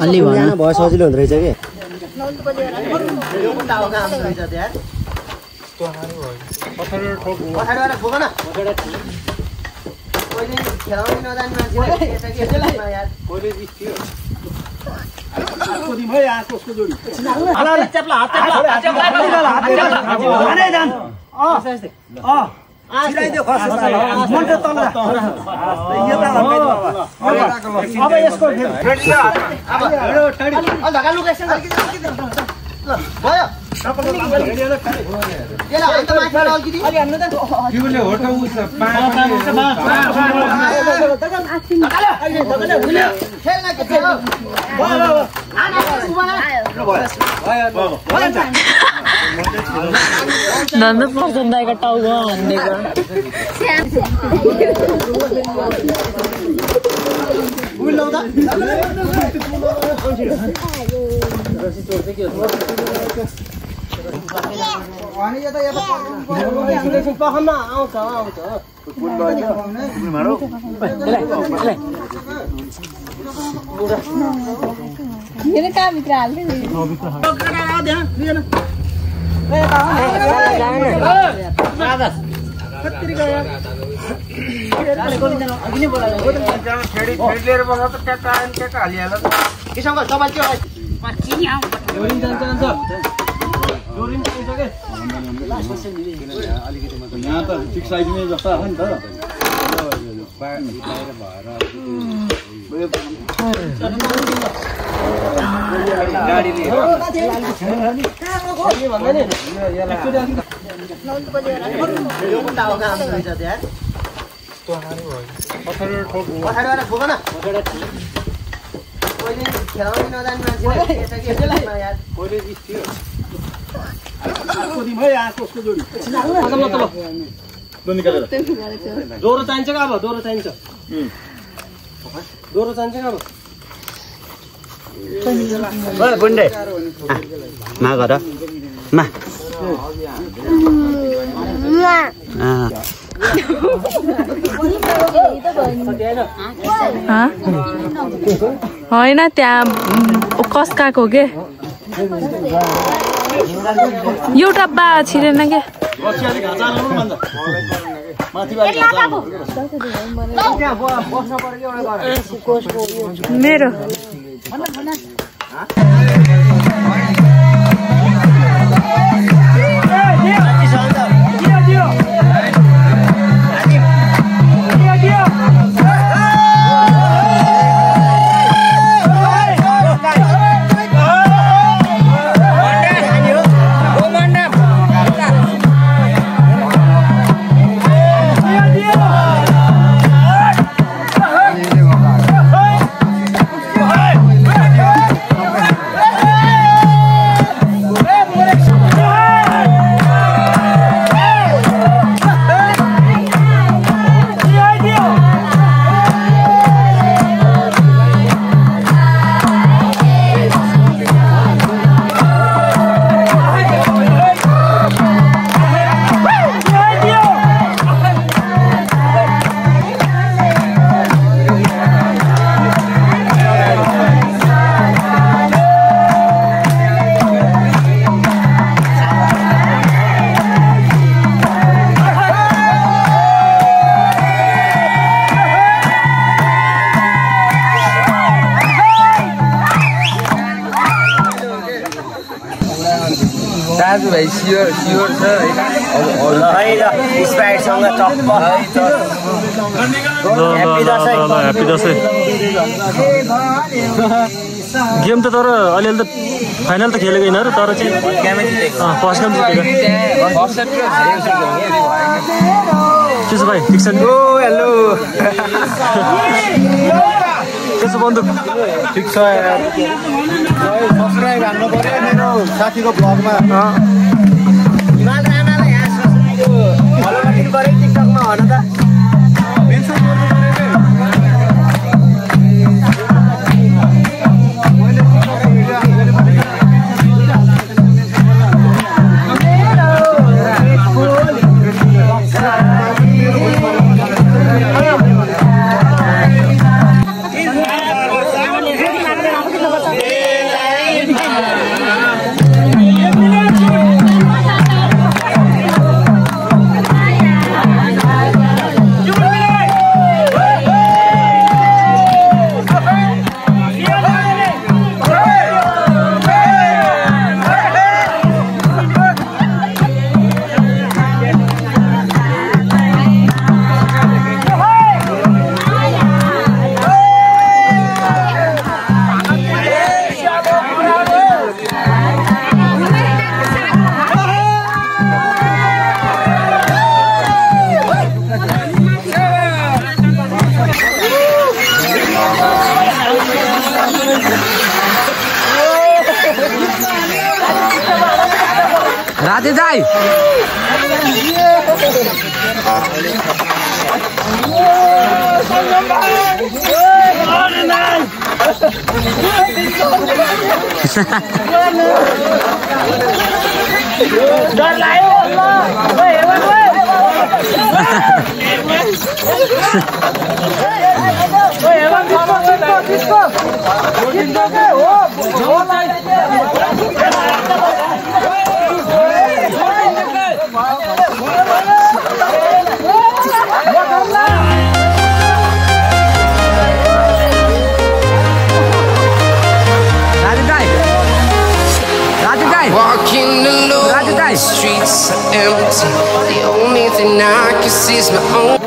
अलि भन भयो सजिलो हुँदो रहेछ के सिलाइदियो खस मन्ट तल अब यसको अब ढका लुकेसन भयो यसलाई अन्त माथि अलिकति अलि हान्नु त तिमीले होटो उस नन्द पर्सन दाइको टाउको हान्नेको मेरो कामभित्र हाल्दै यहाँ त फिक्स साइजमै जस्तो आयो नि त दोरो चाहिन्छ का अब दोरो चाहिन्छ दोरो चाहिन्छ का अब ओइ बुन्डे मा गर मा होइन त्यहाँ कसकाको के एउटा बा छिरेन के मेरो दाजु भाइ सियोर सियोर छ ल है ल स्प्राइटसँग टप्प ह्यापी दसैँ गेम त तर अलिअलि त फाइनल त खेलेको होइन र तर चाहिँ फर्स्ट गेम जितेको के छ भाइ ठिक छ नि? हेलो त्यसो बन्दुक ठिक छ यार सब्स्क्राइब हान्नु पर्यो मेरो साथीको ब्लगमा हिमाल राणालाई यहाँ फलो गरिदिनु पर्यो टिकटकमा भन त मेन्सन गर्नु पर्यो राधे दाई डर लाग्यो Walking alone, the streets are empty. The only thing I can see is my own.